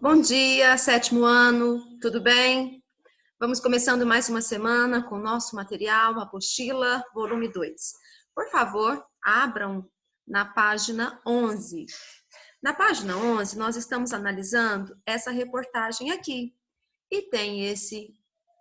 Bom dia, sétimo ano, tudo bem? Vamos começando mais uma semana com o nosso material, apostila, volume 2. Por favor, abram na página 11. Na página 11, nós estamos analisando essa reportagem aqui. E tem esse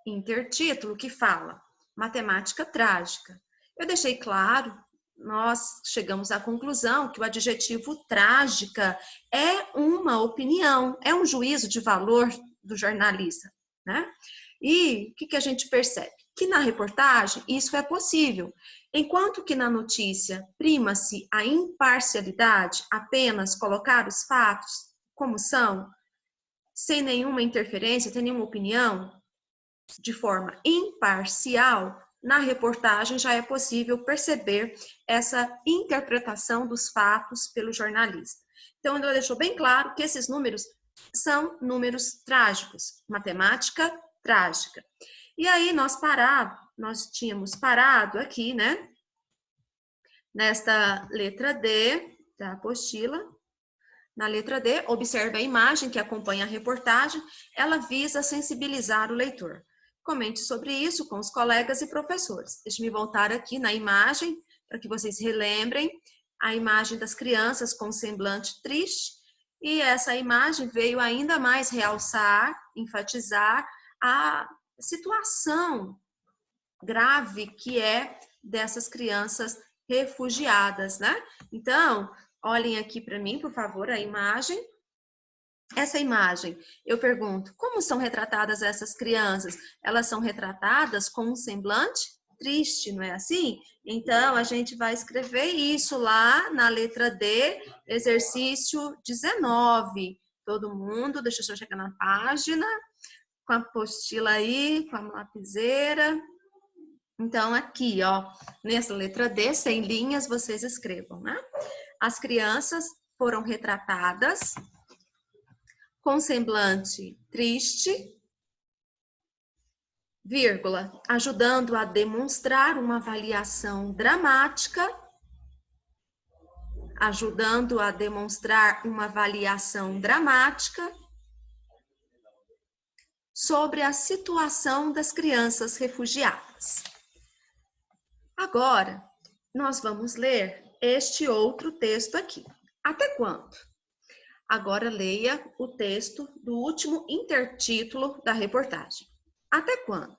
intertítulo que fala Matemática Trágica. Eu deixei claro, nós chegamos à conclusão que o adjetivo trágica é uma opinião, é um juízo de valor do jornalista, né? E o que a gente percebe? Que na reportagem isso é possível, enquanto que na notícia prima-se a imparcialidade, apenas colocar os fatos como são, sem nenhuma interferência, sem nenhuma opinião, de forma imparcial, na reportagem já é possível perceber essa interpretação dos fatos pelo jornalista. Então, ele deixou bem claro que esses números são números trágicos, matemática trágica. E aí nós tínhamos parado aqui, né? Nesta letra D da apostila. Na letra D, observe a imagem que acompanha a reportagem, ela visa sensibilizar o leitor. Comente sobre isso com os colegas e professores. Deixe-me voltar aqui na imagem, para que vocês relembrem a imagem das crianças com semblante triste, e essa imagem veio ainda mais realçar, enfatizar a situação grave que é dessas crianças refugiadas, né? Então, olhem aqui para mim, por favor, a imagem. Essa imagem, eu pergunto, como são retratadas essas crianças? Elas são retratadas com um semblante triste, não é assim? Então, a gente vai escrever isso lá na letra D, exercício 19. Todo mundo, deixa eu só chegar na página, com a apostila aí, com a lapiseira. Então, aqui, ó, nessa letra D, sem linhas, vocês escrevam, né? As crianças foram retratadas com semblante triste, vírgula, ajudando a demonstrar uma avaliação dramática, sobre a situação das crianças refugiadas. Agora, nós vamos ler este outro texto aqui. Até quando? Agora leia o texto do último intertítulo da reportagem. Até quando?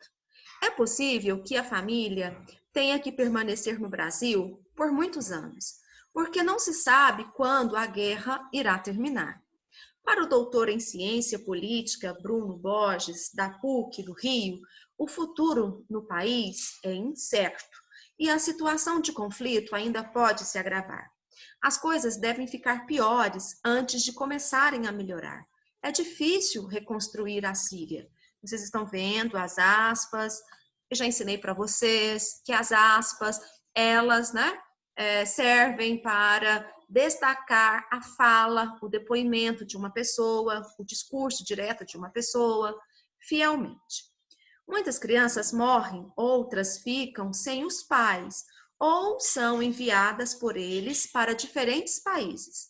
É possível que a família tenha que permanecer no Brasil por muitos anos, porque não se sabe quando a guerra irá terminar. Para o doutor em ciência política Bruno Borges, da PUC do Rio, o futuro no país é incerto e a situação de conflito ainda pode se agravar. As coisas devem ficar piores antes de começarem a melhorar. É difícil reconstruir a Síria. Vocês estão vendo as aspas, eu já ensinei para vocês que as aspas, elas, né, servem para destacar a fala, o depoimento de uma pessoa, o discurso direto de uma pessoa, fielmente. Muitas crianças morrem, outras ficam sem os pais, ou são enviadas por eles para diferentes países.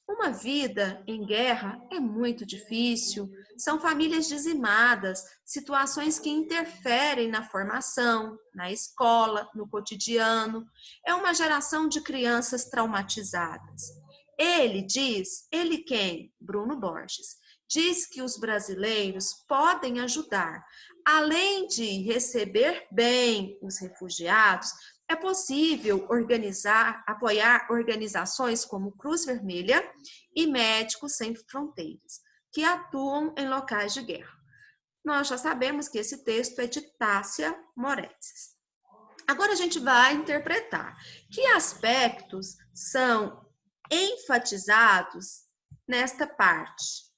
Uma vida em guerra é muito difícil, são famílias dizimadas, situações que interferem na formação, na escola, no cotidiano. É uma geração de crianças traumatizadas. Ele quem? Bruno Borges, diz que os brasileiros podem ajudar. Além de receber bem os refugiados, é possível apoiar organizações como Cruz Vermelha e Médicos Sem Fronteiras, que atuam em locais de guerra. Nós já sabemos que esse texto é de Tássia Moretzes. Agora a gente vai interpretar que aspectos são enfatizados nesta parte.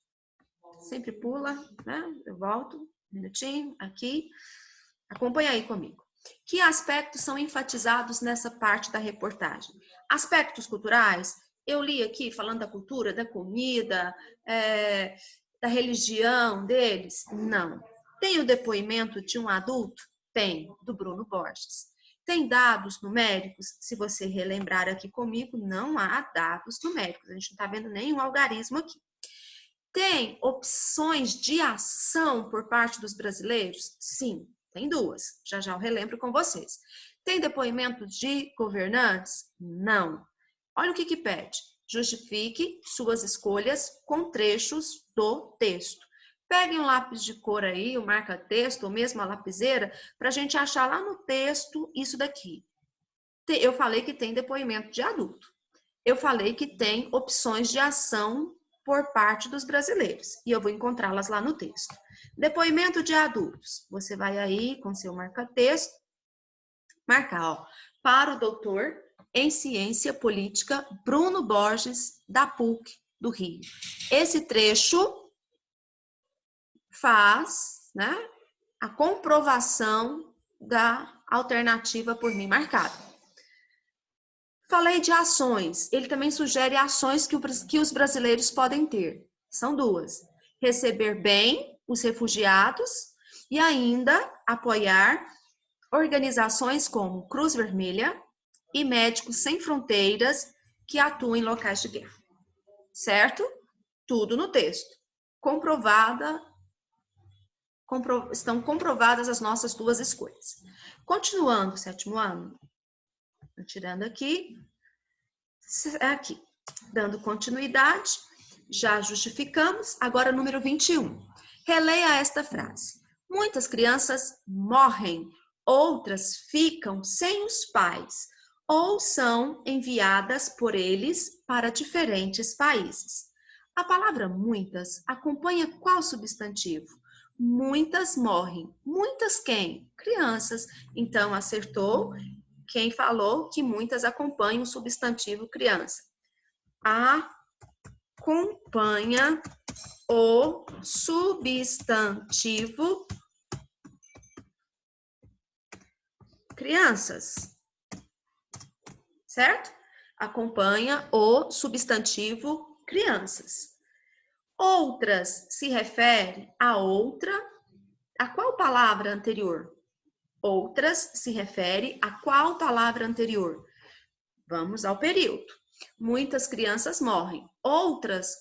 Sempre pula, né? Eu volto um minutinho aqui. Acompanha aí comigo. Que aspectos são enfatizados nessa parte da reportagem? Aspectos culturais, eu li aqui falando da cultura, da comida, da religião deles? Não. Tem o depoimento de um adulto? Tem, do Bruno Borges. Tem dados numéricos? Se você relembrar aqui comigo, não há dados numéricos. A gente não está vendo nenhum algarismo aqui. Tem opções de ação por parte dos brasileiros? Sim, tem duas. Já já eu relembro com vocês. Tem depoimento de governantes? Não. Olha o que pede. Justifique suas escolhas com trechos do texto. Peguem um lápis de cor aí, o marca-texto, ou mesmo a lapiseira, para a gente achar lá no texto isso daqui. Eu falei que tem depoimento de adulto. Eu falei que tem opções de ação por parte dos brasileiros. E eu vou encontrá-las lá no texto. Depoimento de adultos. Você vai aí com seu marca-texto, marcar, ó, para o doutor em ciência política Bruno Borges, da PUC do Rio. Esse trecho faz, né, a comprovação da alternativa por mim marcada. Falei de ações. Ele também sugere ações que os brasileiros podem ter. São duas. Receber bem os refugiados e ainda apoiar organizações como Cruz Vermelha e Médicos Sem Fronteiras que atuam em locais de guerra. Certo? Tudo no texto. Estão comprovadas as nossas duas escolhas. Continuando, sétimo ano. Tirando aqui, dando continuidade, já justificamos. Agora, número 21. Releia esta frase. Muitas crianças morrem, outras ficam sem os pais ou são enviadas por eles para diferentes países. A palavra muitas acompanha qual substantivo? Muitas morrem. Muitas quem? Crianças. Então, acertou quem falou que muitas acompanham o substantivo criança. Acompanha o substantivo crianças. Certo? Acompanha o substantivo crianças. Outras se refere a outra. A qual palavra anterior? Outras se refere a qual palavra anterior? Vamos ao período. Muitas crianças morrem. Outras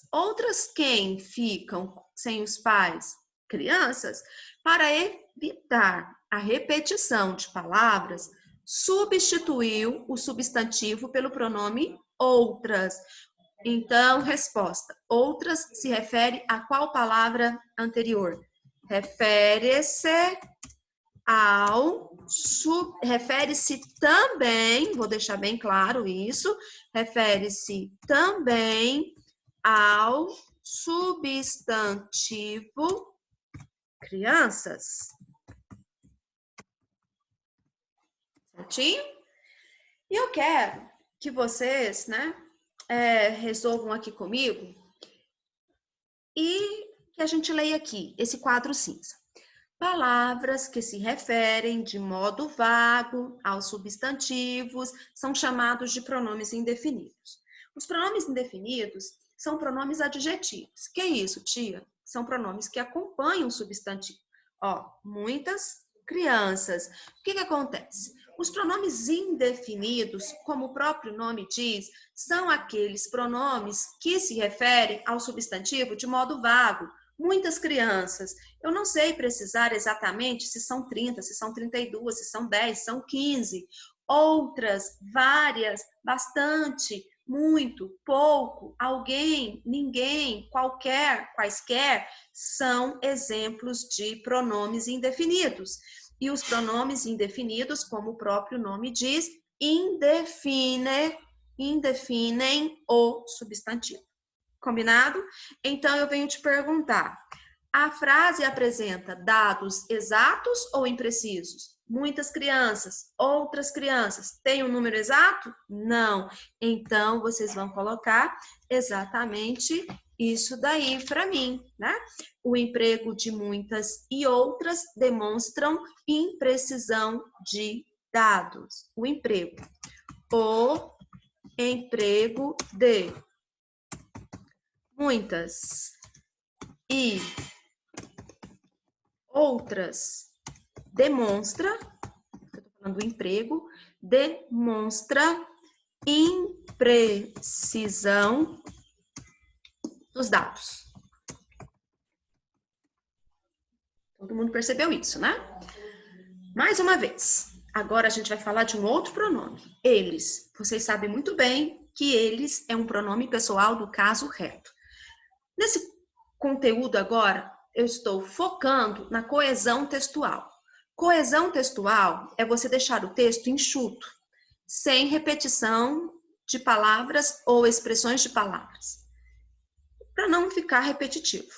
quem ficam sem os pais? Crianças. Para evitar a repetição de palavras, substituiu o substantivo pelo pronome outras. Então, resposta. Outras se refere a qual palavra anterior? Refere-se também, vou deixar bem claro isso, refere-se também ao substantivo crianças. Certinho? E eu quero que vocês, né, resolvam aqui comigo e que a gente leia aqui esse quadro cinza. Palavras que se referem de modo vago aos substantivos são chamados de pronomes indefinidos. Os pronomes indefinidos são pronomes adjetivos. Que é isso, tia? São pronomes que acompanham o substantivo. Ó, muitas crianças. O que acontece? Os pronomes indefinidos, como o próprio nome diz, são aqueles pronomes que se referem ao substantivo de modo vago. Muitas crianças. Eu não sei precisar exatamente se são 30, se são 32, se são 10, se são 15. Outras, várias, bastante, muito, pouco, alguém, ninguém, qualquer, quaisquer, são exemplos de pronomes indefinidos. E os pronomes indefinidos, como o próprio nome diz, indefinem o substantivo. Combinado? Então, eu venho te perguntar, a frase apresenta dados exatos ou imprecisos? Muitas crianças, outras crianças, tem um número exato? Não. Então, vocês vão colocar exatamente isso daí para mim, né? O emprego de muitas e outras demonstram imprecisão de dados. O emprego de muitas e outras demonstra, eu tô falando do emprego, demonstra imprecisão dos dados. Todo mundo percebeu isso, né? Mais uma vez. Agora a gente vai falar de um outro pronome. Eles. Vocês sabem muito bem que eles é um pronome pessoal do caso reto. Nesse conteúdo agora, eu estou focando na coesão textual. Coesão textual é você deixar o texto enxuto, sem repetição de palavras ou expressões de palavras, para não ficar repetitivo.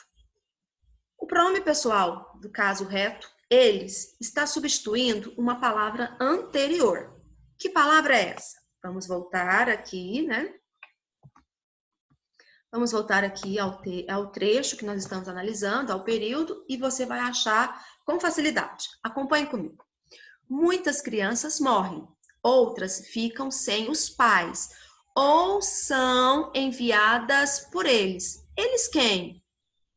O pronome pessoal do caso reto, eles, está substituindo uma palavra anterior. Que palavra é essa? Vamos voltar aqui, né? Vamos voltar aqui ao trecho que nós estamos analisando, ao período, e você vai achar com facilidade. Acompanhe comigo. Muitas crianças morrem, outras ficam sem os pais, ou são enviadas por eles. Eles quem?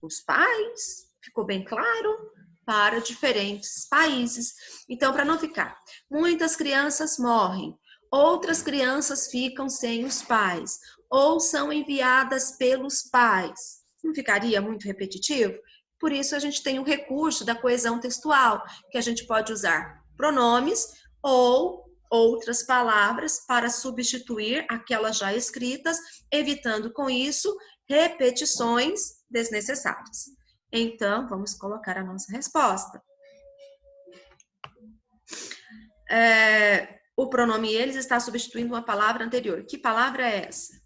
Os pais. Ficou bem claro? Para diferentes países. Então, para não ficar, muitas crianças morrem, outras crianças ficam sem os pais, ou são enviadas pelos pais. Não ficaria muito repetitivo? Por isso, a gente tem o recurso da coesão textual, que a gente pode usar pronomes ou outras palavras para substituir aquelas já escritas, evitando com isso repetições desnecessárias. Então, vamos colocar a nossa resposta. O pronome eles está substituindo uma palavra anterior. Que palavra é essa?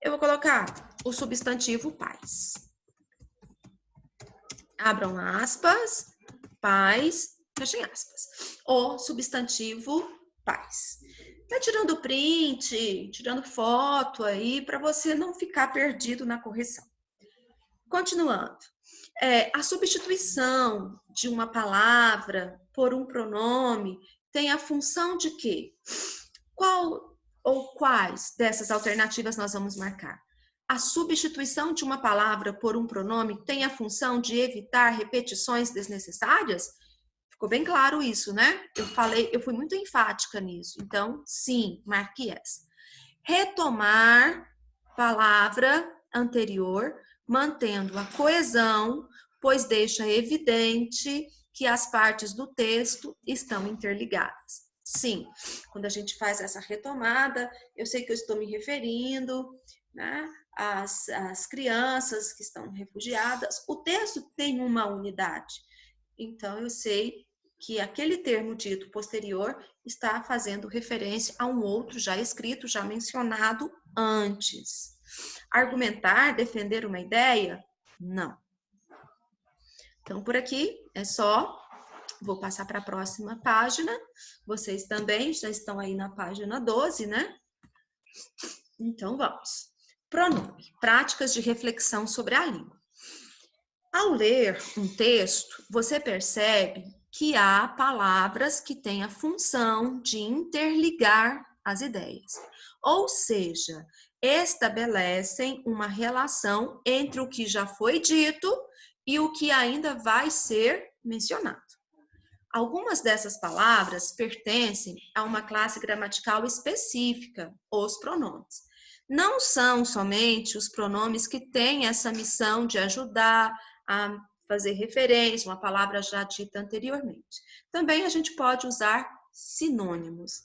Eu vou colocar o substantivo pais. Abram aspas, pais, fechem aspas. O substantivo pais. Vai tirando print, tirando foto aí, para você não ficar perdido na correção. Continuando. A substituição de uma palavra por um pronome tem a função de quê? Qual ou quais dessas alternativas nós vamos marcar? A substituição de uma palavra por um pronome tem a função de evitar repetições desnecessárias? Ficou bem claro isso, né? Eu fui muito enfática nisso. Então, sim, marque essa. Retomar palavra anterior, mantendo a coesão, pois deixa evidente que as partes do texto estão interligadas. Sim, quando a gente faz essa retomada, eu sei que eu estou me referindo, né, às crianças que estão refugiadas. O texto tem uma unidade, então eu sei que aquele termo dito posterior está fazendo referência a um outro já escrito, já mencionado antes. Argumentar, defender uma ideia? Não. Então, por aqui é só. Vou passar para a próxima página. Vocês também já estão aí na página 12, né? Então, vamos. Pronome. Práticas de reflexão sobre a língua. Ao ler um texto, você percebe que há palavras que têm a função de interligar as ideias. Ou seja, estabelecem uma relação entre o que já foi dito e o que ainda vai ser mencionado. Algumas dessas palavras pertencem a uma classe gramatical específica, os pronomes. Não são somente os pronomes que têm essa missão de ajudar a fazer referência, uma palavra já dita anteriormente. Também a gente pode usar sinônimos.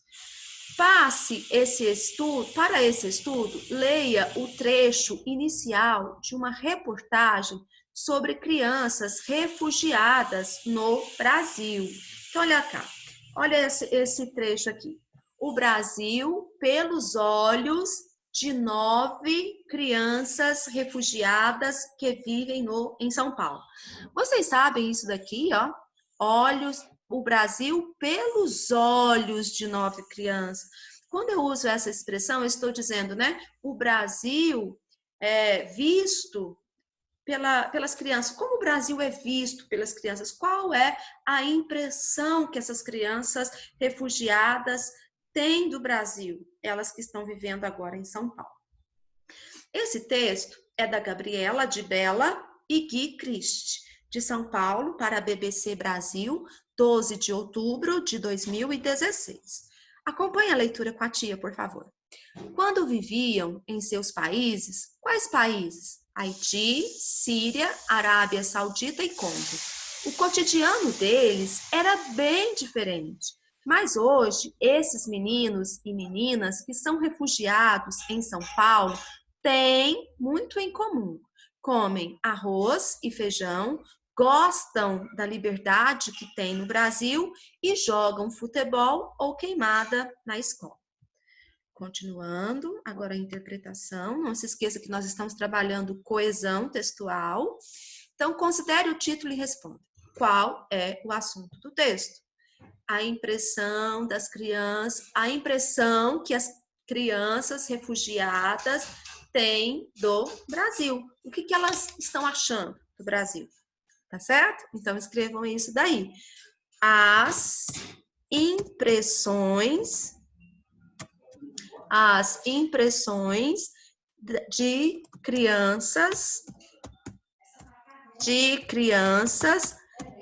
Para esse estudo, leia o trecho inicial de uma reportagem sobre crianças refugiadas no Brasil. Então, olha cá, olha esse trecho aqui. O Brasil pelos olhos de 9 crianças refugiadas que vivem em São Paulo. Vocês sabem isso daqui, ó? O Brasil pelos olhos de 9 crianças. Quando eu uso essa expressão, eu estou dizendo, né? O Brasil é visto pelas crianças. Como o Brasil é visto pelas crianças? Qual é a impressão que essas crianças refugiadas têm do Brasil? Elas que estão vivendo agora em São Paulo. Esse texto é da Gabriela de Bella e Gui Christ, de São Paulo, para a BBC Brasil, 12 de outubro de 2016. Acompanhe a leitura com a tia, por favor. Quando viviam em seus países, quais países? Haiti, Síria, Arábia Saudita e Congo. O cotidiano deles era bem diferente. Mas hoje, esses meninos e meninas que são refugiados em São Paulo têm muito em comum. Comem arroz e feijão, gostam da liberdade que tem no Brasil e jogam futebol ou queimada na escola. Continuando, agora a interpretação. Não se esqueça que nós estamos trabalhando coesão textual. Então, considere o título e responda. Qual é o assunto do texto? A impressão das crianças, a impressão que as crianças refugiadas têm do Brasil. O que elas estão achando do Brasil? Tá certo? Então, escrevam isso daí. As impressões de crianças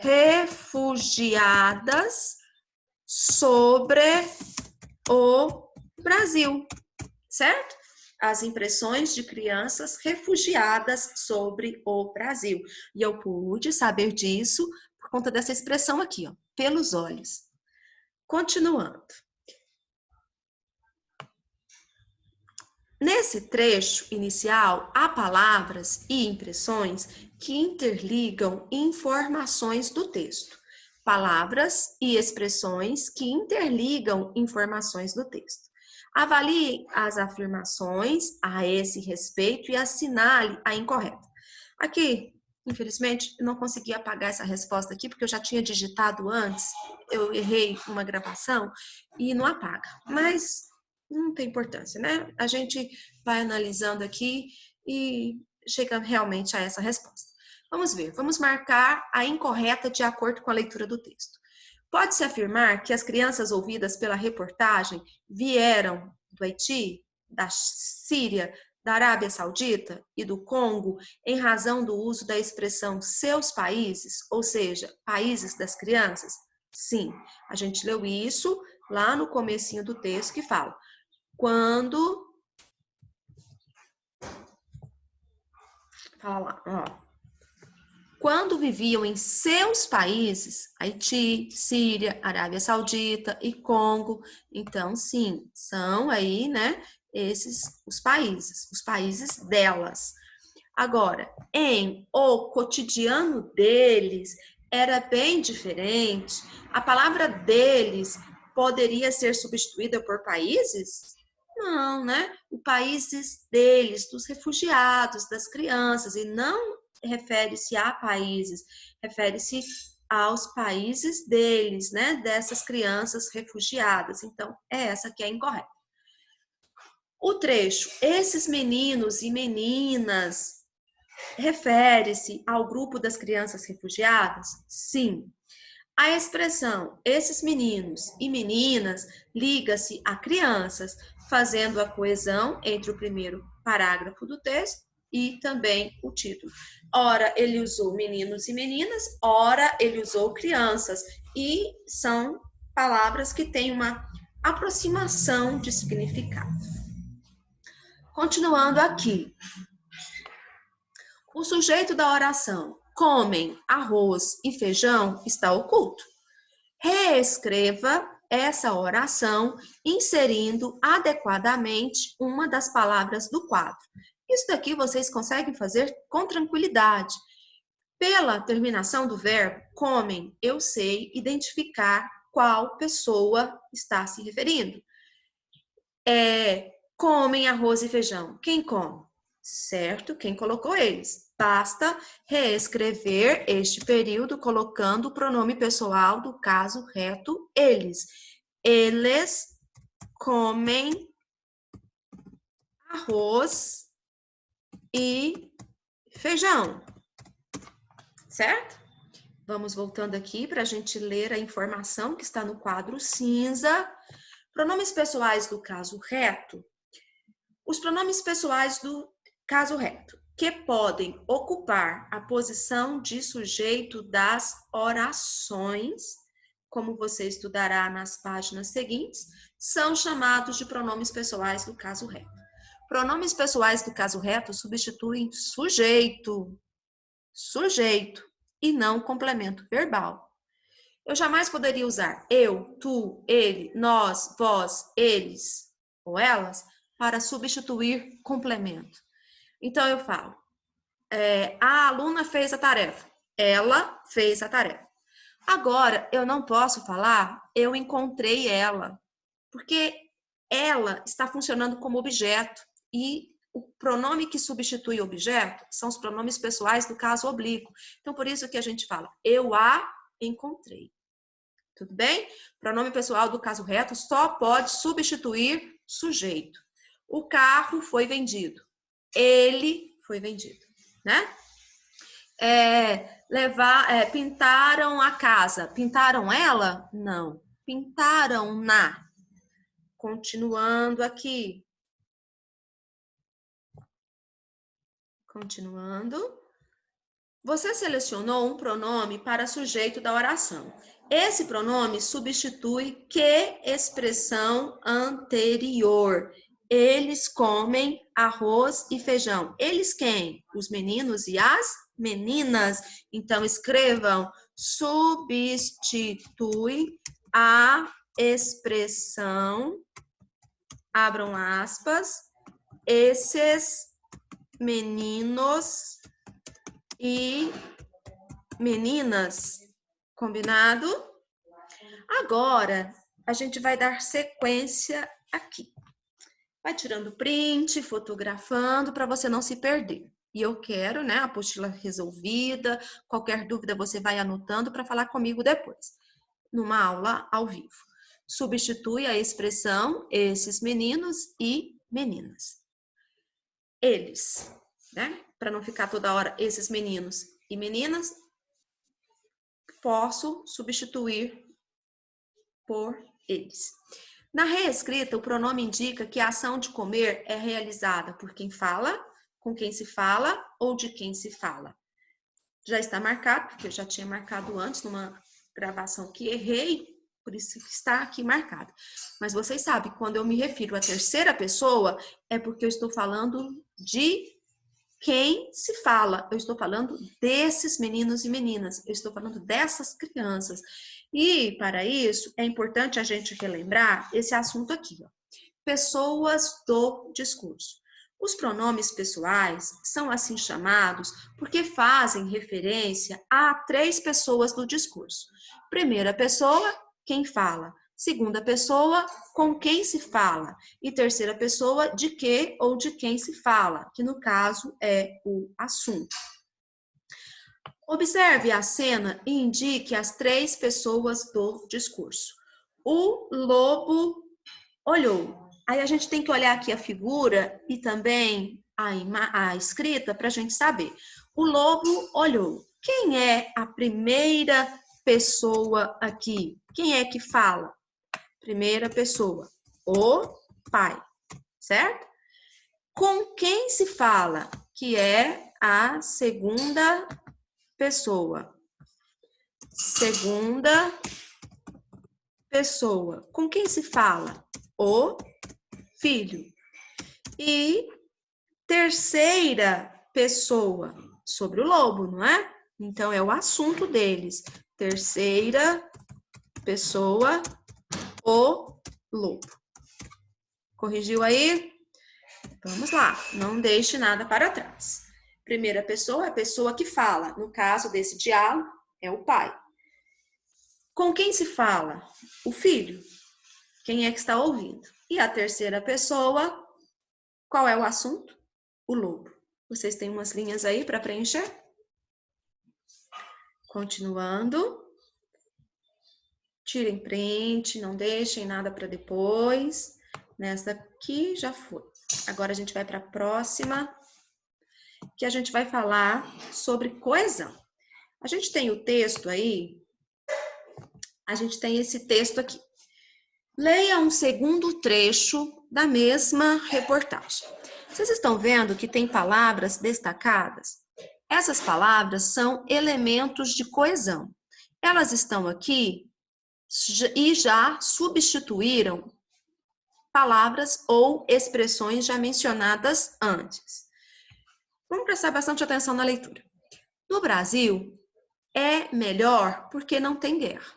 refugiadas sobre o Brasil, certo? As impressões de crianças refugiadas sobre o Brasil. E eu pude saber disso por conta dessa expressão aqui, ó, pelos olhos. Continuando. Nesse trecho inicial, há palavras e impressões que interligam informações do texto. Palavras e expressões que interligam informações do texto. Avalie as afirmações a esse respeito e assinale a incorreta. Aqui, infelizmente, eu não consegui apagar essa resposta aqui, porque eu já tinha digitado antes, eu errei uma gravação e não apaga. Mas não tem importância, né? A gente vai analisando aqui e chega realmente a essa resposta. Vamos ver, vamos marcar a incorreta de acordo com a leitura do texto. Pode-se afirmar que as crianças ouvidas pela reportagem vieram do Haiti, da Síria, da Arábia Saudita e do Congo em razão do uso da expressão seus países, ou seja, países das crianças? Sim, a gente leu isso lá no comecinho do texto que fala quando viviam em seus países, Haiti, Síria, Arábia Saudita e Congo, então sim, são aí, né, esses os países delas. Agora, em o cotidiano deles era bem diferente, a palavra deles poderia ser substituída por países? Não, né? O países deles, dos refugiados, das crianças, e não refere-se a países, refere-se aos países deles, né? Dessas crianças refugiadas. Então, é essa que é incorreta. O trecho, esses meninos e meninas, refere-se ao grupo das crianças refugiadas? Sim. A expressão esses meninos e meninas liga-se a crianças, fazendo a coesão entre o primeiro parágrafo do texto e também o título. Ora, ele usou meninos e meninas, ora, ele usou crianças. E são palavras que têm uma aproximação de significado. Continuando aqui. O sujeito da oração comem arroz e feijão está oculto. Reescreva essa oração inserindo adequadamente uma das palavras do quadro. Isso daqui vocês conseguem fazer com tranquilidade. Pela terminação do verbo comem, eu sei identificar qual pessoa está se referindo. Comem arroz e feijão. Quem come? Certo? Quem colocou eles? Basta reescrever este período colocando o pronome pessoal do caso reto, eles. Eles comem arroz e feijão. Certo? Vamos voltando aqui para a gente ler a informação que está no quadro cinza. Pronomes pessoais do caso reto. Os pronomes pessoais do caso reto, que podem ocupar a posição de sujeito das orações, como você estudará nas páginas seguintes, são chamados de pronomes pessoais do caso reto. Pronomes pessoais do caso reto substituem sujeito. Sujeito. e não complemento verbal. Eu jamais poderia usar eu, tu, ele, nós, vós, eles ou elas para substituir complemento. Então, eu falo, a aluna fez a tarefa. Ela fez a tarefa. Agora, eu não posso falar eu encontrei ela, porque ela está funcionando como objeto e o pronome que substitui objeto são os pronomes pessoais do caso oblíquo. Então, por isso que a gente fala eu a encontrei. Tudo bem? Pronome pessoal do caso reto só pode substituir sujeito. O carro foi vendido. Ele foi vendido, né? Pintaram a casa. Pintaram ela? Não. Pintaram-na. Continuando aqui. Continuando. Você selecionou um pronome para sujeito da oração. Esse pronome substitui que expressão anterior. Eles comem arroz e feijão. Eles quem? Os meninos e as meninas. Então, escrevam: substitui a expressão, abram aspas, esses meninos e meninas. Combinado? Agora, a gente vai dar sequência aqui. Vai tirando print, fotografando, para você não se perder. E eu quero, né, a apostila resolvida. Qualquer dúvida você vai anotando para falar comigo depois, numa aula ao vivo. Substitui a expressão esses meninos e meninas. Eles, né? Para não ficar toda hora esses meninos e meninas, posso substituir por eles. Na reescrita, o pronome indica que a ação de comer é realizada por quem fala, com quem se fala ou de quem se fala. Já está marcado, porque eu já tinha marcado antes numa gravação que errei, por isso que está aqui marcado. Mas vocês sabem, quando eu me refiro à terceira pessoa, é porque eu estou falando de quem se fala. Eu estou falando desses meninos e meninas, eu estou falando dessas crianças. E, para isso, é importante a gente relembrar esse assunto aqui, ó. Pessoas do discurso. Os pronomes pessoais são assim chamados porque fazem referência a 3 pessoas do discurso. Primeira pessoa, quem fala. Segunda pessoa, com quem se fala. E terceira pessoa, de que ou de quem se fala, que no caso é o assunto. Observe a cena e indique as 3 pessoas do discurso. O lobo olhou. Aí a gente tem que olhar aqui a figura e também a escrita para a gente saber. O lobo olhou. Quem é a primeira pessoa aqui? Quem é que fala? Primeira pessoa. O pai, certo? Com quem se fala? Que é a segunda pessoa. Segunda pessoa. Com quem se fala? O filho. E terceira pessoa, sobre o lobo, não é? Então, é o assunto deles. Terceira pessoa, o lobo. Corrigiu aí? Vamos lá, não deixe nada para trás. Primeira pessoa é a pessoa que fala. No caso desse diálogo, é o pai. Com quem se fala? O filho. Quem é que está ouvindo? E a terceira pessoa, qual é o assunto? O lobo. Vocês têm umas linhas aí para preencher? Continuando. Tirem print, não deixem nada para depois. Nessa aqui já foi. Agora a gente vai para a próxima, que a gente vai falar sobre coesão. A gente tem o texto aí, a gente tem esse texto aqui. Leia um segundo trecho da mesma reportagem. Vocês estão vendo que tem palavras destacadas? Essas palavras são elementos de coesão. Elas estão aqui e já substituíram palavras ou expressões já mencionadas antes. Vamos prestar bastante atenção na leitura. No Brasil, É melhor porque não tem guerra.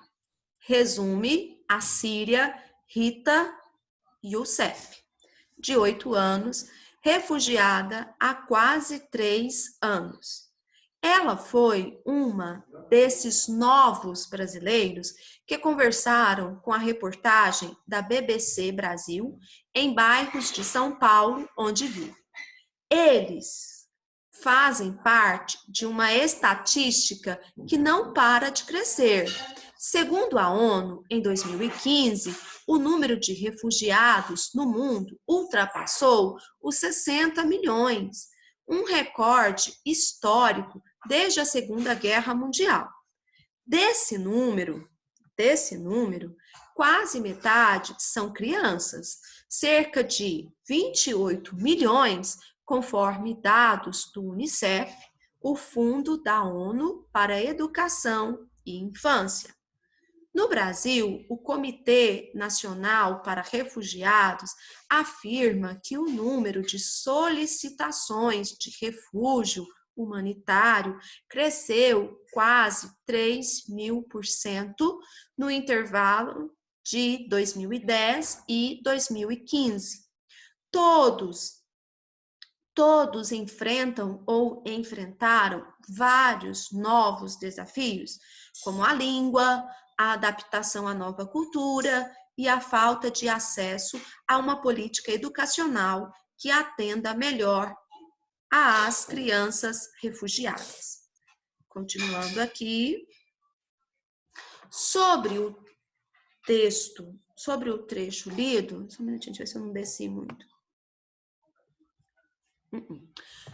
Resume a síria Rita Youssef, de 8 anos, refugiada há quase 3 anos. Ela foi uma desses novos brasileiros que conversaram com a reportagem da BBC Brasil em bairros de São Paulo, onde vive. Eles fazem parte de uma estatística que não para de crescer. Segundo a ONU, em 2015, o número de refugiados no mundo ultrapassou os 60 milhões, um recorde histórico desde a Segunda Guerra Mundial. Desse número, quase metade são crianças, cerca de 28 milhões, conforme dados do UNICEF, o Fundo da ONU para a Educação e Infância. No Brasil, o Comitê Nacional para Refugiados afirma que o número de solicitações de refúgio humanitário cresceu quase 3.000% no intervalo de 2010 e 2015. Todos enfrentam ou enfrentaram vários novos desafios, como a língua, a adaptação à nova cultura e a falta de acesso a uma política educacional que atenda melhor às crianças refugiadas. Continuando aqui, sobre o texto, sobre o trecho lido, só um minutinho, deixa eu ver se eu não desci muito.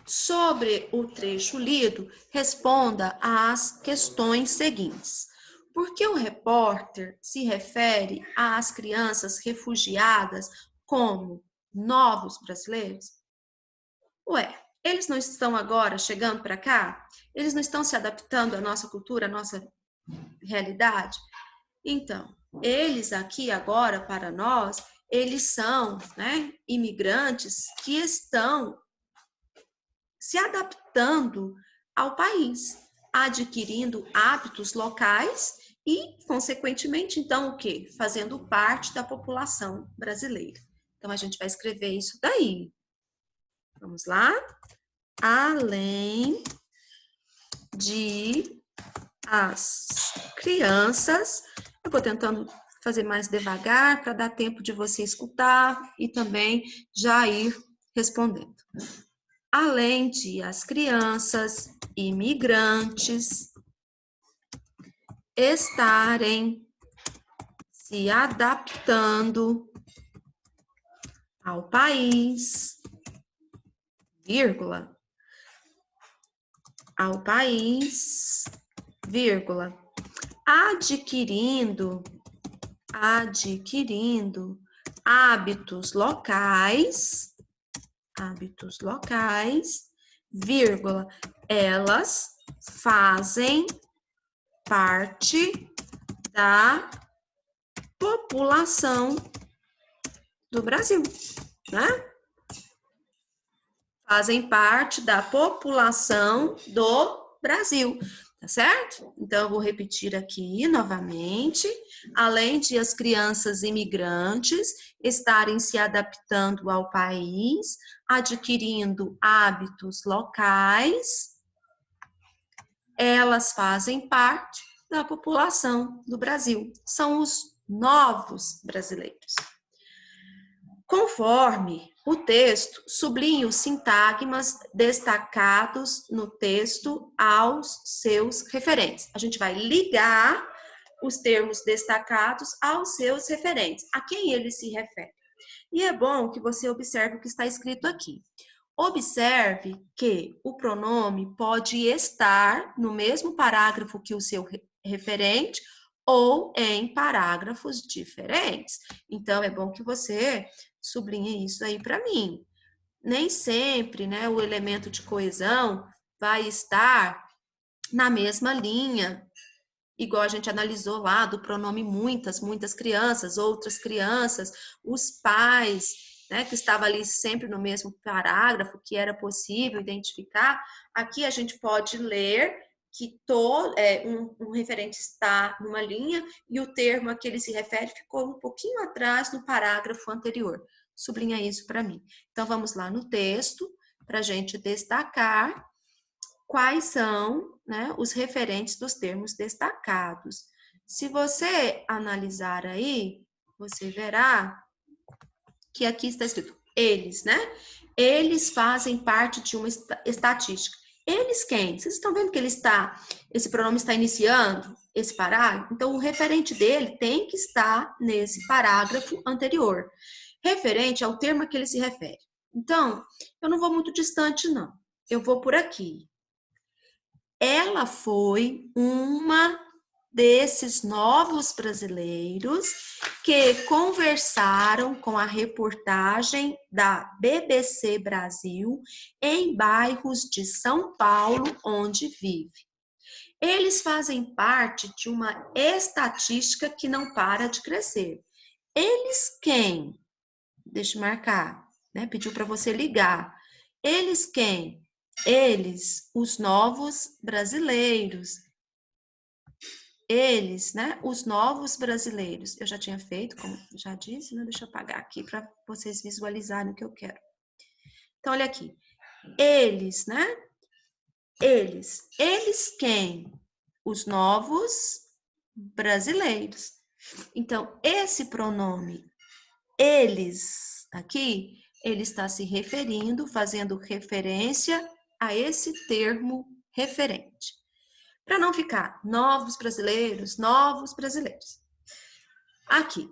Sobre o trecho lido, responda às questões seguintes. Por que o repórter se refere às crianças refugiadas como novos brasileiros? Ué, eles não estão agora chegando para cá? Eles não estão se adaptando à nossa cultura, à nossa realidade? Então, eles aqui agora, para nós, eles são, né, imigrantes que estão se adaptando ao país, adquirindo hábitos locais e, consequentemente, então, o quê? Fazendo parte da população brasileira. Então, a gente vai escrever isso daí. Vamos lá? Além de as crianças, eu vou tentando fazer mais devagar para dar tempo de você escutar e também já ir respondendo. Além de as crianças imigrantes estarem se adaptando ao país, vírgula, adquirindo hábitos locais, vírgula, elas fazem parte da população do Brasil, né? Fazem parte da população do Brasil, tá certo? Então, eu vou repetir aqui novamente. Além de as crianças imigrantes estarem se adaptando ao país, adquirindo hábitos locais, elas fazem parte da população do Brasil. São os novos brasileiros. Conforme o texto, sublinhe os sintagmas destacados no texto aos seus referentes. A gente vai ligar os termos destacados aos seus referentes, a quem ele se refere. E é bom que você observe o que está escrito aqui. Observe que o pronome pode estar no mesmo parágrafo que o seu referente ou em parágrafos diferentes. Então, é bom que você sublinhe isso aí para mim. Nem sempre, né, o elemento de coesão vai estar na mesma linha, igual a gente analisou lá do pronome muitas crianças, outras crianças, os pais, né, que estava ali sempre no mesmo parágrafo, que era possível identificar. Aqui a gente pode ler que um referente está numa linha e o termo a que ele se refere ficou um pouquinho atrás no parágrafo anterior. Sublinha isso para mim. Então, vamos lá no texto para a gente destacar quais são, né, os referentes dos termos destacados. Se você analisar aí, você verá que aqui está escrito eles, né? Eles fazem parte de uma estatística. Eles quem? Vocês estão vendo que esse pronome está iniciando esse parágrafo? Então, o referente dele tem que estar nesse parágrafo anterior. Referente ao termo a que ele se refere. Então, eu não vou muito distante, não. Eu vou por aqui. Ela foi uma desses novos brasileiros que conversaram com a reportagem da BBC Brasil em bairros de São Paulo, onde vive. Eles fazem parte de uma estatística que não para de crescer. Eles quem? Deixa eu marcar, né? Pediu para você ligar. Eles quem? Eles, os novos brasileiros. Eles, né? Os novos brasileiros. Eu já tinha feito, como já disse, né? Deixa eu apagar aqui para vocês visualizarem o que eu quero. Então, olha aqui. Eles, né? Eles. Eles quem? Os novos brasileiros. Então, esse pronome eles aqui, ele está se referindo, fazendo referência a esse termo referente. Para não ficar novos brasileiros. Aqui,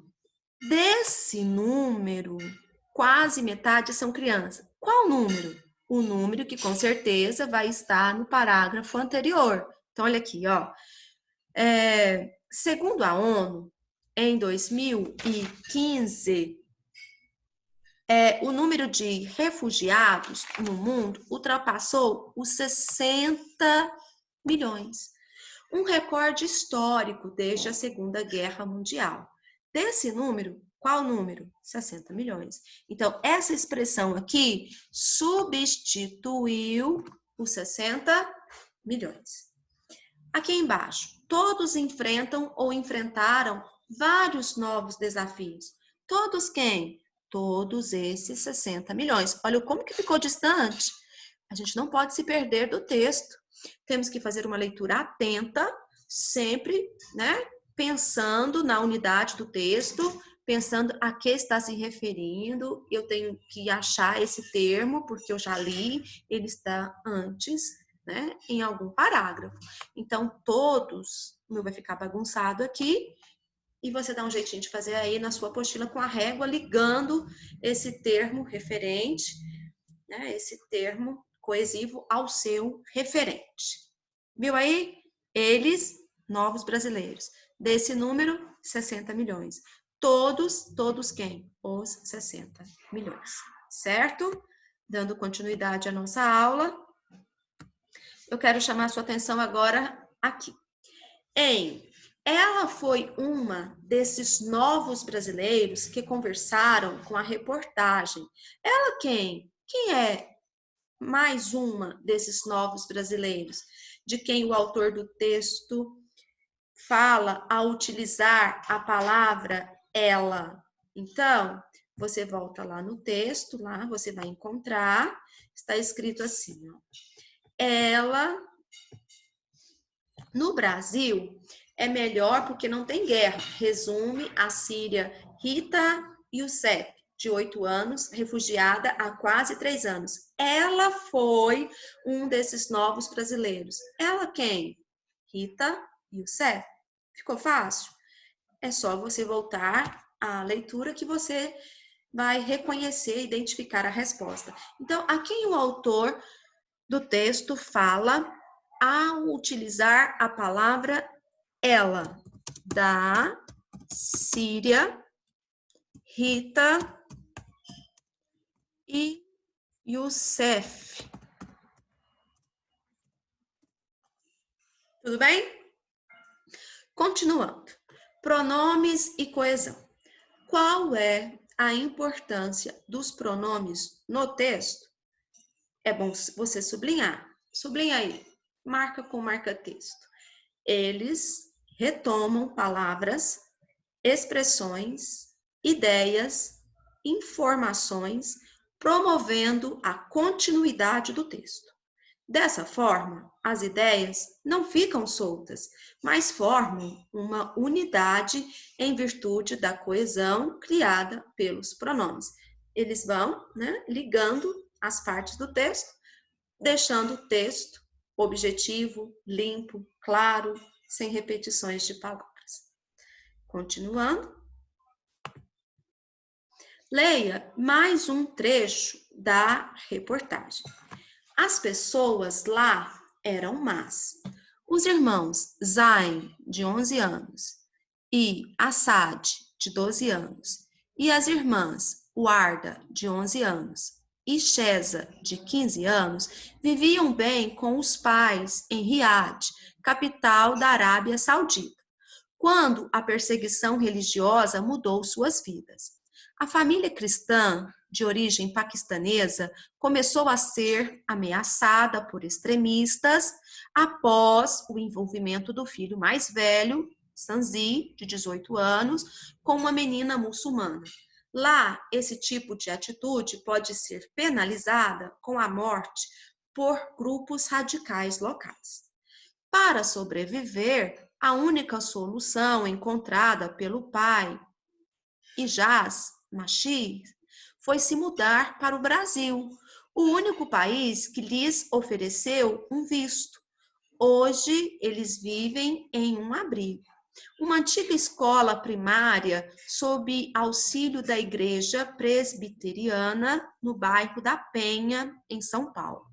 desse número, quase metade são crianças. Qual número? O número que com certeza vai estar no parágrafo anterior. Então, olha aqui, ó. Segundo a ONU, em 2015, o número de refugiados no mundo ultrapassou os 60 milhões. Um recorde histórico desde a Segunda Guerra Mundial. Desse número, qual número? 60 milhões. Então, essa expressão aqui substituiu os 60 milhões. Aqui embaixo, todos enfrentam ou enfrentaram vários novos desafios. Todos quem? Todos esses 60 milhões. Olha como que ficou distante. A gente não pode se perder do texto. Temos que fazer uma leitura atenta, sempre, né? Pensando na unidade do texto, pensando a que está se referindo. Eu tenho que achar esse termo, porque eu já li, ele está antes, né? Em algum parágrafo. Então, todos, o meu vai ficar bagunçado aqui, e você dá um jeitinho de fazer aí na sua apostila com a régua, ligando esse termo referente, né, esse termo coesivo ao seu referente. Viu aí? Eles, novos brasileiros. Desse número, 60 milhões. Todos quem? Os 60 milhões. Certo? Dando continuidade à nossa aula, eu quero chamar a sua atenção agora aqui. Ela foi uma desses novos brasileiros que conversaram com a reportagem. Ela quem? Quem é mais uma desses novos brasileiros? De quem o autor do texto fala ao utilizar a palavra ela. Então, você volta lá no texto, lá você vai encontrar, está escrito assim, ó. Ela, no Brasil, é melhor porque não tem guerra. Resume a síria Rita Youssef, de 8 anos, refugiada há quase 3 anos. Ela foi um desses novos brasileiros. Ela quem? Rita Youssef. Ficou fácil? É só você voltar à leitura que você vai reconhecer, identificar a resposta. Então, a quem o autor do texto fala ao utilizar a palavra ela? Da Síria, Rita e Youssef. Tudo bem? Continuando. Pronomes e coesão. Qual é a importância dos pronomes no texto? É bom você sublinhar. Sublinha aí. marca com marca-texto. Eles retomam palavras, expressões, ideias, informações, promovendo a continuidade do texto. Dessa forma, as ideias não ficam soltas, mas formam uma unidade em virtude da coesão criada pelos pronomes. Eles vão, ligando as partes do texto, deixando o texto objetivo, limpo, claro, sem repetições de palavras. Continuando. Leia mais um trecho da reportagem. As pessoas lá eram más. Os irmãos Zain, de 11 anos, e Assad, de 12 anos, e as irmãs Warda, de 11 anos, e Sheza, de 15 anos, viviam bem com os pais em Riad, capital da Arábia Saudita, quando a perseguição religiosa mudou suas vidas. A família cristã, de origem paquistanesa, começou a ser ameaçada por extremistas após o envolvimento do filho mais velho, Sanzi, de 18 anos, com uma menina muçulmana. Lá, esse tipo de atitude pode ser penalizada com a morte por grupos radicais locais. Para sobreviver, a única solução encontrada pelo pai, Ijaz Machi, foi se mudar para o Brasil, o único país que lhes ofereceu um visto. Hoje, eles vivem em um abrigo. Uma antiga escola primária sob auxílio da Igreja Presbiteriana no bairro da Penha, em São Paulo.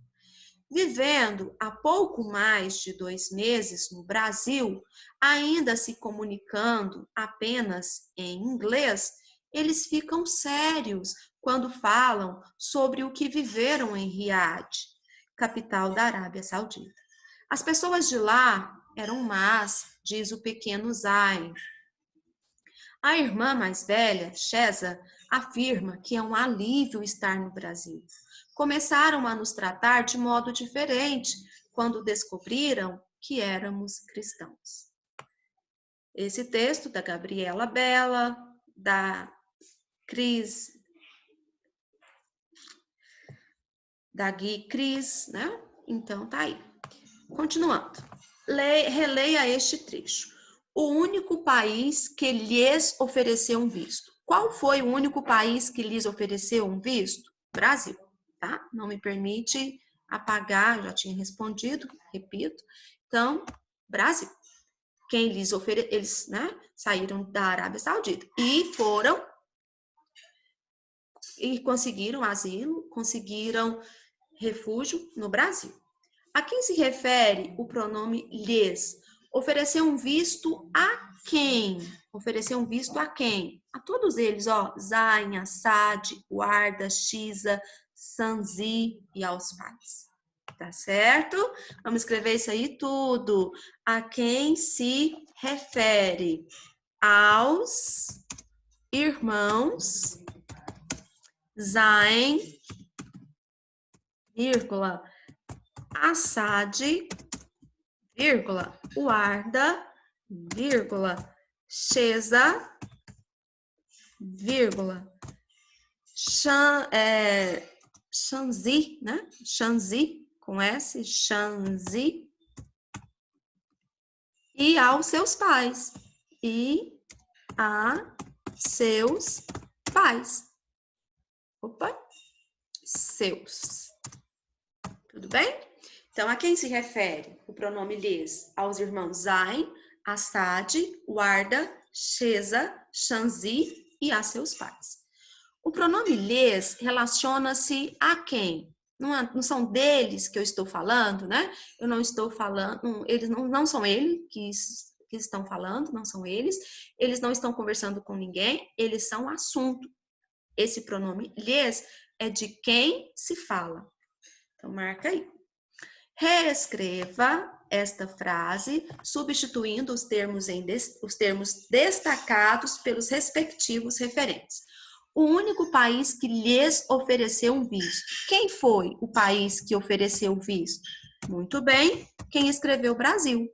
Vivendo há pouco mais de 2 meses no Brasil, ainda se comunicando apenas em inglês, eles ficam sérios quando falam sobre o que viveram em Riad, capital da Arábia Saudita. As pessoas de lá eram más, diz o pequeno Zain. A irmã mais velha, Sheza, afirma que é um alívio estar no Brasil. Começaram a nos tratar de modo diferente quando descobriram que éramos cristãos. Esse texto da Gabriela Bella, da Cris, da Gui Cris, né? Então, tá aí. Continuando. Releia este trecho. O único país que lhes ofereceu um visto. Qual foi o único país que lhes ofereceu um visto? Brasil, tá? Não me permite apagar, já tinha respondido, repito. Então, Brasil. Quem lhes ofereceu, eles, saíram da Arábia Saudita e foram e conseguiram asilo, conseguiram refúgio no Brasil. A quem se refere o pronome lhes? Oferecer um visto a quem? Oferecer um visto a quem? A todos eles, ó, Zain, Assad, Warda, Shiza, Sanzi e aos pais. Tá certo? Vamos escrever isso aí tudo. A quem se refere? Aos irmãos Zain, vírgula, Assad, vírgula, Warda, vírgula, Sheza, vírgula, Shanzi, né? Shanzi, com S, Shanzi, e aos seus pais. E a seus pais. Opa, seus. Tudo bem? Então, a quem se refere o pronome lhes? Aos irmãos Zain, Assad, Warda, Sheza, Shanzi e a seus pais. O pronome lhes relaciona-se a quem? Não são deles que eu estou falando, né? Eu não estou falando, eles não são eles que estão falando, não são eles. Eles não estão conversando com ninguém, eles são assunto. Esse pronome lhes é de quem se fala. Então, marca aí. Reescreva esta frase, substituindo os termos destacados pelos respectivos referentes. O único país que lhes ofereceu um visto. Quem foi o país que ofereceu o visto? Muito bem. Quem escreveu Brasil?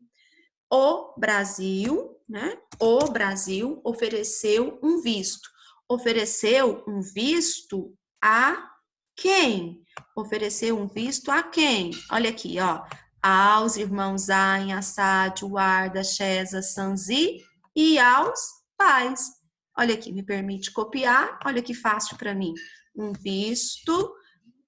O Brasil, né? O Brasil ofereceu um visto. Ofereceu um visto a quem? Ofereceu um visto a quem? Olha aqui, ó. Aos irmãos Zayn, Assad, Warda, Chesa, Sanzi e aos pais. Olha aqui, me permite copiar. Olha que fácil para mim. Um visto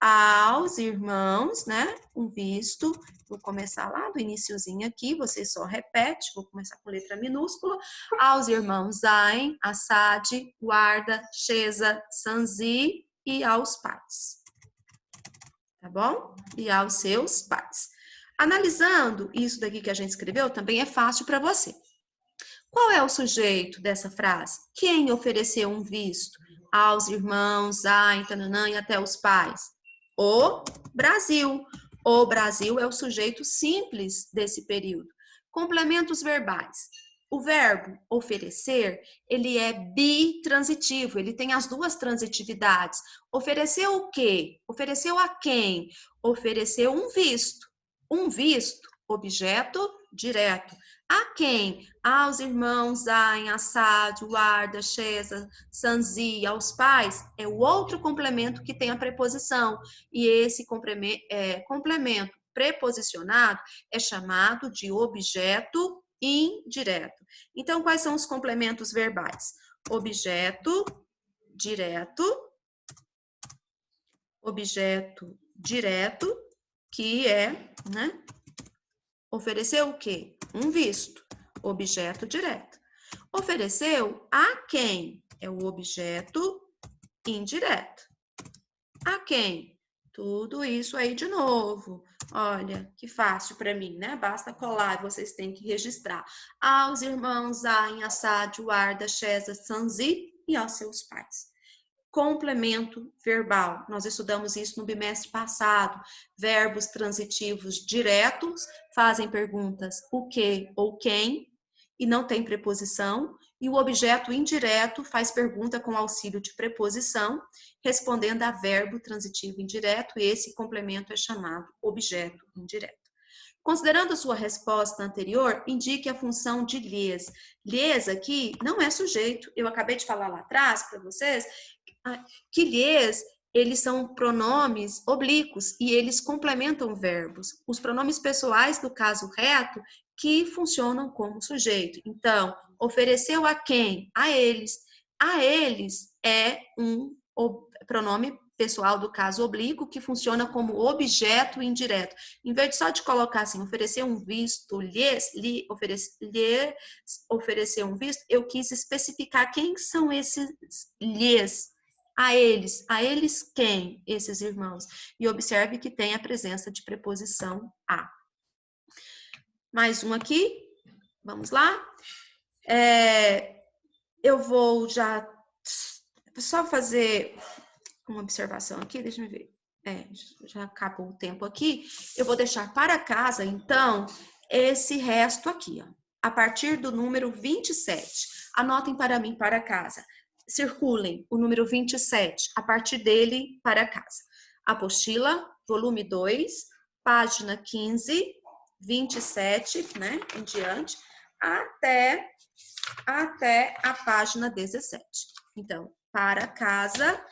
aos irmãos, né? Um visto. Vou começar lá do iniciozinho aqui, você só repete, vou começar com letra minúscula. Aos irmãos Zayn, Assad, Warda, Chesa, Sanzi e aos pais. Tá bom? E aos seus pais. Analisando isso daqui que a gente escreveu, também é fácil para você. Qual é o sujeito dessa frase? Quem ofereceu um visto aos irmãos Zayn, Tananã e até os pais? O Brasil. O Brasil é o sujeito simples desse período. Complementos verbais. O verbo oferecer, ele é bitransitivo, ele tem as duas transitividades. Ofereceu o quê? Ofereceu a quem? Ofereceu um visto. Um visto, objeto direto. A quem? Aos irmãos Zayn, Assad, Warda, Chesa, Sanzi, aos pais, é o outro complemento que tem a preposição. E esse complemento preposicionado é chamado de objeto indireto. Então, quais são os complementos verbais? Objeto direto, que é, né? Ofereceu o quê? Um visto, objeto direto. Ofereceu a quem? É o objeto indireto. A quem? Tudo isso aí de novo. Olha, que fácil para mim, né? Basta colar, vocês têm que registrar. Aos irmãos Zayn, Assad, Warda, Chesa, Sanzi e aos seus pais. Complemento verbal. Nós estudamos isso no bimestre passado. Verbos transitivos diretos fazem perguntas o que ou quem e não tem preposição. E o objeto indireto faz pergunta com auxílio de preposição, respondendo a verbo transitivo indireto, e esse complemento é chamado objeto indireto. Considerando a sua resposta anterior, indique a função de lhes. Lhes aqui não é sujeito. Eu acabei de falar lá atrás para vocês que lhes, eles são pronomes oblíquos e eles complementam verbos. Os pronomes pessoais do caso reto que funcionam como sujeito. Então, ofereceu a quem? A eles. A eles é um pronome pessoal do caso oblíquo que funciona como objeto indireto. Em vez de só de colocar assim, oferecer um visto, lhes oferecer um visto, eu quis especificar quem são esses lhes. A eles quem? Esses irmãos. E observe que tem a presença de preposição a. Mais um aqui, vamos lá. Eu vou já só fazer uma observação aqui, deixa eu ver. Já acabou o tempo aqui. Eu vou deixar para casa, então, esse resto aqui, ó. A partir do número 27. Anotem para mim para casa. Circulem o número 27, a partir dele para casa. Apostila, volume 2, página 15, 27, né, em diante, até a página 17. Então, para casa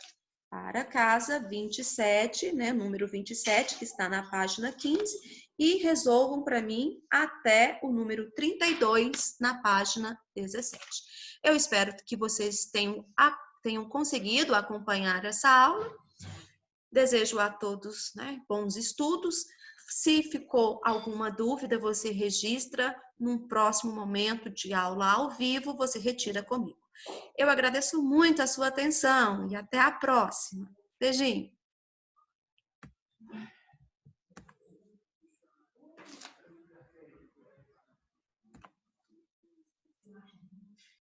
27, né, número 27, que está na página 15, e resolvam para mim até o número 32 na página 17. Eu espero que vocês tenham conseguido acompanhar essa aula. Desejo a todos, né, bons estudos. Se ficou alguma dúvida, você registra num próximo momento de aula ao vivo, você retira comigo. Eu agradeço muito a sua atenção e até a próxima. Beijinho!